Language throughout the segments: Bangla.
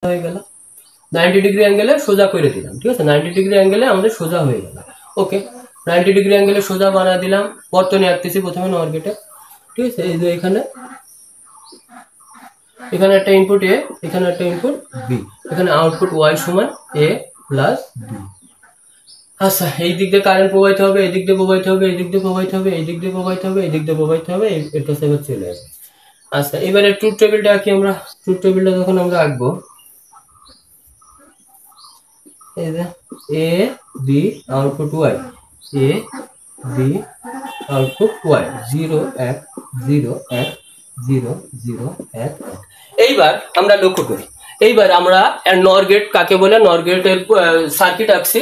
হয়ে গেল 90 ডিগ্রি অ্যাঙ্গেলে সোজা করে দিলাম, ঠিক আছে। 90 ডিগ্রি অ্যাঙ্গেলে আমাদের সোজা হয়ে গেল। ওকে, 90 ডিগ্রি অ্যাঙ্গেলে সোজা বানিয়ে দিলাম। বর্তনী আঁকতেছি প্রথমে নর গেটে, ঠিক আছে। এই যে এখানে একটা ইনপুট এ, এখানে একটা ইনপুট বি, এখানে আউটপুট ওয়াই সমান এ প্লাস বি। আচ্ছা, এই দিক দিয়ে কারেন্ট প্রবাহিত হবে, এই দিক দিয়ে প্রবাহিত হবে, এই দিক দিয়ে প্রবাহিত হবে, এই দিক দিয়ে প্রবাহিত হবে, এই দিক দিয়ে প্রবাহিত হবে, এর কাছে এবার চলে আসবে। আচ্ছা, এবারে ট্রুথ টেবিলটা আঁকি আমরা। ট্রুথ টেবিলটা যখন আমরা আঁকবো, এই যে A B output Y, A B output Y, 0 1 0 1 0 0 1 1। এইবার আমরা লক্ষ্য করি, এইবার আমরা নর গেট কাকে বলে, নর গেটের সার্কিট আঁকছি,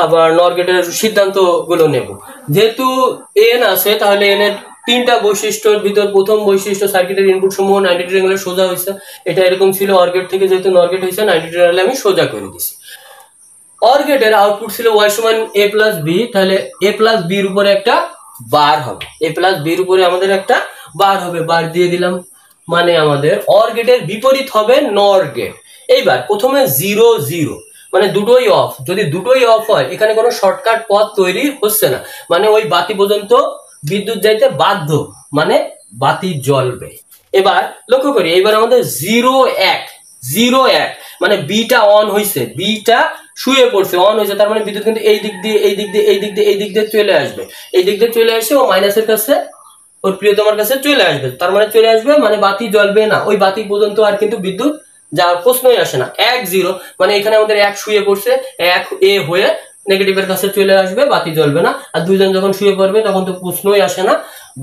আবার নর গেটের সিদ্ধান্ত গুলো নেব। যেহেতু এন আছে, তাহলে এন এর তিনটা বৈশিষ্ট্যের ভিতর প্রথম বৈশিষ্ট্য সার্কিটের ইনপুট সমূহ 90 ডিগ্রি অ্যাঙ্গেলে সোজা হয়েছে। এটা এরকম ছিল, অর গেট থেকে যেহেতু নর গেট হয়েছে 90 ডিগ্রি অ্যাঙ্গেলে আমি সোজা করে দিছি। অর গেটের আউটপুট ছিল ওয়াই সমান এ প্লাস বি, তাহলে এ প্লাস বির উপরে একটা বার হবে, এ প্লাস বির উপরে আমাদের একটা বার হবে, বার দিয়ে দিলাম। মানে আমাদের অর গেটের বিপরীত হবে নর গেট। এইবার প্রথমে 0 0, মানে দুটোই অফ। যদি দুটোই অফ হয়, এখানে কোনো শর্টকাট পথ তৈরি হচ্ছে না, মানে ওই বাতি পর্যন্ত বিদ্যুৎ যাইতে বাধ্য, মানে বাতি জ্বলবে। এবার লক্ষ্য করি, এবার আমাদের 0 1 0 1, মানে বিটা অন হয়েছে, বিটা শুয়ে পড়ছে, অন হয়েছে, তার মানে বিদ্যুৎ কিন্তু এই দিক দিয়ে এই দিক দিয়ে এই দিক দিয়ে এই দিক দিয়ে চলে আসবে, এই দিক দিয়ে চলে আসে ও মাইনাসের কাছে, ওর প্রিয়তমার কাছে চলে আসবে। তার মানে চলে আসবে, মানে বাতি জ্বলবে না, ওই বাতি পর্যন্ত আর কিন্তু বিদ্যুৎ যাওয়ার প্রশ্নই আসে না। 1 0, মানে এখানে আমাদের 1 শুয়ে পড়ছে, 1 এ হয়ে নেগেটিভের কাছে চলে আসবে, বাতি জ্বলবে না। আর দুইজন যখন শুয়ে পড়বে তখন তো প্রশ্নই আসে না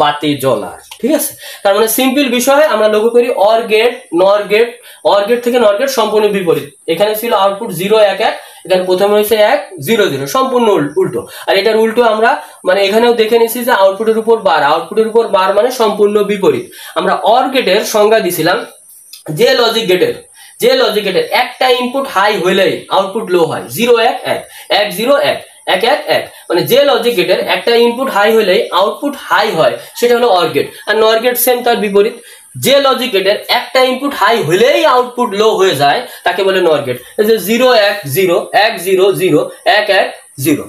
বাতি জ্বলার, ঠিক আছে। তার মানে সিম্পল বিষয় আমরা লক্ষ্য করি, অর গেট নর গেট, অর গেট থেকে নর গেট সম্পূর্ণ বিপরীত। এখানে ছিল আউটপুট 0 1 1, এখানে প্রথমে হয়েছে 1 0 0, সম্পূর্ণ উল্টো। আর এটার উল্টো আমরা মানে এখানেও দেখে নিছি যে আউটপুটের উপর বার, আউটপুটের উপর বার মানে সম্পূর্ণ বিপরীত। আমরা অর গেটের সংজ্ঞা দিছিলাম, যে লজিক গেটের একটা ইনপুট হাই হইলেই আউটপুট লো হয়, 0 1 1 1 0 1 1 1 1, মানে যে লজিক গেটের একটা ইনপুট হাই হইলেই আউটপুট হাই হয়, সেটা হলো অর গেট। আর নর গেট সেম তার বিপরীত, যে লজিক গেটের একটা ইনপুট হাই হইলেই আউটপুট লো হয়ে যায়, তাকে বলে নর গেট। এই যে 0 1 0 1 0 0 1 1 0,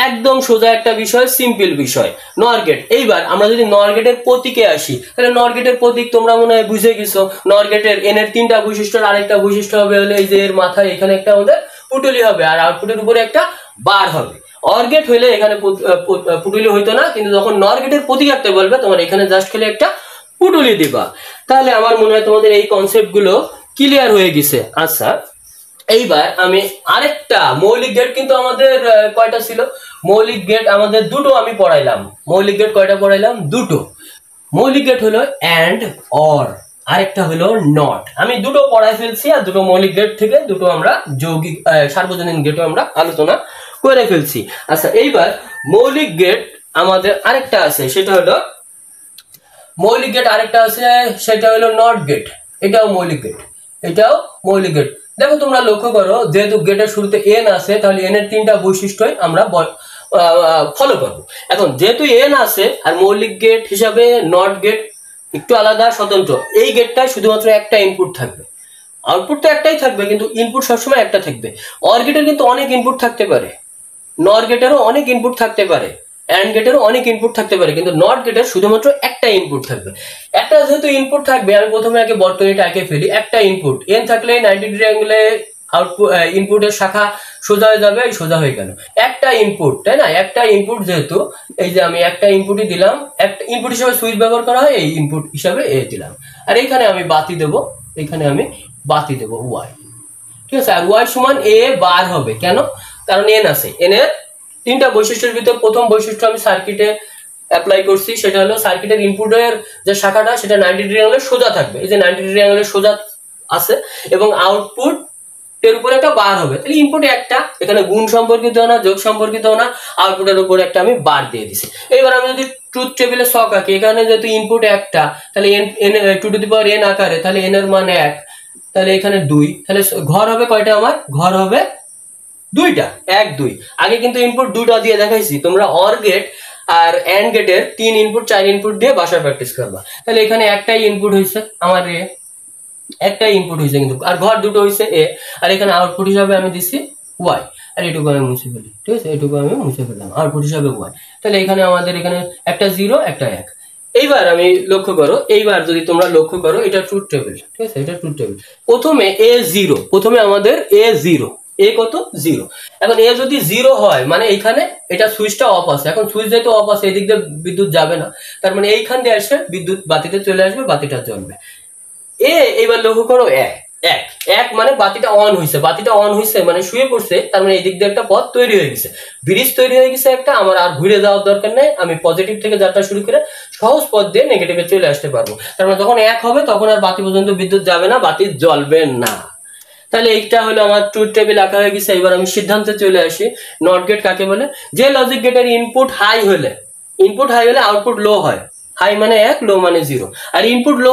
একদম সোজা একটা বিষয়, সিম্পল বিষয়, নর গেট। এইবার আমরা যদি নর গেটের প্রতীকে আসি, তাহলে নর গেটের প্রতীক তোমরা মনে হয় বুঝে গেছো। নর গেটের এন এর তিনটা বৈশিষ্ট্য, আরেকটা বৈশিষ্ট্য হবে হলো এই যে এর মাথায় এখানে একটা আমাদের পুটুলি হবে, আর আউটপুটের উপরে একটা বার হবে। অর গেট হইলে এখানে পুটুলি হইতো না, কিন্তু যখন নর গেটের প্রতীক আঁকতে বলবে, তোমার এখানে জাস্ট খেলে একটা পুটুলি দিবা। তাহলে আমার মনে হয় তোমাদের এই কনসেপ্ট গুলো ক্লিয়ার হয়ে গেছে। আচ্ছা, এইবার আমি আরেকটা মৌলিক গেট, কিন্তু আমাদের কয়টা ছিল মৌলিক গেট, আমাদের দুটো আমি পড়াইলাম। মৌলিক গেট কয়টা পড়াইলাম? দুটো। মৌলিক গেট হলো এন্ড অর, আরেকটা হলো নট। আমি দুটো পড়াই ফেলছি, আর দুটো মৌলিক গেট থেকে দুটো আমরা যৌগিক সার্বজনীন গেটও আমরা আলোচনা করে ফেলছি। আচ্ছা, এইবার মৌলিক গেট আমাদের আরেকটা আছে, সেটা হলো মৌলিক গেট আরেকটা আছে, সেটা হলো নট গেট। এটাও মৌলিক গেট, এটাও মৌলিক গেট। দেখো তোমরা লক্ষ্য করো, যেহেতু গেটের শুরুতে এন আছে, তাহলে এন এর তিনটা বৈশিষ্ট্যই আমরা ফলো করবো। এখন যেহেতু এন আছে, আর মৌলিক গেট হিসাবে নট গেট একটু আলাদা, স্বতন্ত্র। এই গেটটায় শুধুমাত্র একটা ইনপুট থাকবে, আউটপুট তো একটাই থাকবে, কিন্তু ইনপুট সবসময় একটা থাকবে। অর গেটের কিন্তু অনেক ইনপুট থাকতে পারে, নর গেটেরও অনেক ইনপুট থাকতে পারে, এন্ড গেটেরও অনেক ইনপুট থাকতে পারে, কিন্তু নট গেটের শুধুমাত্র একটা ইনপুট থাকবে। একটা যেহেতু ইনপুট থাকবে, আমি প্রথমে আগে বর্তনীটা এঁকে ফেলি। একটা ইনপুট এন থাকলে 90 ডিগ্রি অ্যাঙ্গেলে আউটপুট ইনপুটের শাখা সোজা হয়ে যাবে, সোজা হয়ে গেল। একটা ইনপুট, তাই না? একটা ইনপুট, যেহেতু এই যে আমি একটা ইনপুটই দিলাম, একটা ইনপুট হিসাবে সুইচ ব্যবহার করা হয়, এই ইনপুট হিসাবে এ দিলাম। আর এইখানে আমি বাতি দেবো, এখানে আমি বাতি দেবো ওয়াই, ঠিক আছে। আর ওয়াই সমান এ বার হবে, কেন? কারণ এন আছে। এন এর তিনটা বৈশিষ্ট্যের ভিতর প্রথম বৈশিষ্ট্য আমি সার্কিটে অ্যাপ্লাই করছি, সেটা হলো সার্কিটের ইনপুটের যে শাখাটা, সেটা 90 ডিগ্রি অ্যাঙ্গেলে সোজা থাকবে। এই যে 90 ডিগ্রি অ্যাঙ্গেলে সোজা আছে, এবং আউটপুট এর উপরে একটা বার হবে। তাহলে ইনপুটে একটা, এখানে গুণ সম্পর্কিত না, যোগ সম্পর্কিত না, আউটপুটের উপরে একটা আমি বার দিয়ে দিছি। এবার আমি যদি ট্রুথ টেবিলে ছক আঁকি, এখানে যেহেতু ইনপুট একটা, তাহলে n two to the power n আকারে, তাহলে এন এর মান 1, তাহলে এখানে 2, তাহলে ঘর হবে কয়টা? আমার ঘর হবে দুইটা, 1 2। আগে কিন্তু ইনপুট দুইটা দিয়ে দেখাইছি, তোমরা অর গেট আর এন্ড গেটের 3 ইনপুট 4 ইনপুট দিয়ে বাসায় প্র্যাকটিস করবা। তাহলে এখানে একটাই ইনপুট হয়েছে আমার এ, একটা ইনপুট হয়েছে কিন্তু, আর ঘর দুটো হয়েছে এ, আর এখানে আউটপুট হিসাবে আমি দিচ্ছি ওয়াই, আর এটুকু আমি মুছে ফেলি, ঠিক আছে, এটুকু আমি মুছে ফেললাম, আউটপুট হিসাবে ওয়াই। তাহলে এখানে আমাদের এখানে একটা 0 একটা 1। এইবার আমি লক্ষ্য করো, এইবার যদি তোমরা লক্ষ্য করো এটা ট্রুথ টেবিল, ঠিক আছে, এটা ট্রুথ টেবিল। প্রথমে এ 0, প্রথমে আমাদের এ 0, এ কত 0। এখন এ যদি 0 হয় মানে এইখানে এটা সুইচটা অফ আছে, এখন সুইচ যেহেতু অফ আছে এদিক দিয়ে বিদ্যুৎ যাবে না, তার মানে এইখান দিয়ে এসে বিদ্যুৎ বাতিতে চলে আসবে, বাতিটা জ্বলবে। এবার লক্ষ্য করো এক এক এক মানে বাতিটা অন হয়েছে, বাতিটা অন হয়েছে মানে শুয়ে পড়ছে, তার মানে এই দিক দিয়ে একটা পথ তৈরি হয়ে গেছে, ব্রিজ তৈরি হয়ে গেছে একটা, আমার আর ঘুরে যাওয়ার দরকার নেই, আমি পজিটিভ থেকে যাত্রা শুরু করে সহজ পথ দিয়ে নেগেটিভে চলে আসতে পারবো। তার মানে যখন এক হবে তখন আর বাতি পর্যন্ত বিদ্যুৎ যাবে না, বাতি জ্বলবে না। তাহলে এইটা হলো আমার ট্রুথ টেবিল আঁকা হয়ে গেছে। এবার আমি সিদ্ধান্তে চলে আসি, নট গেট কাকে বলে? যে লজিক গেটের ইনপুট হাই হলে আউটপুট লো হয়, হাই মানে 1, লো মানে 0, আর ইনপুট লো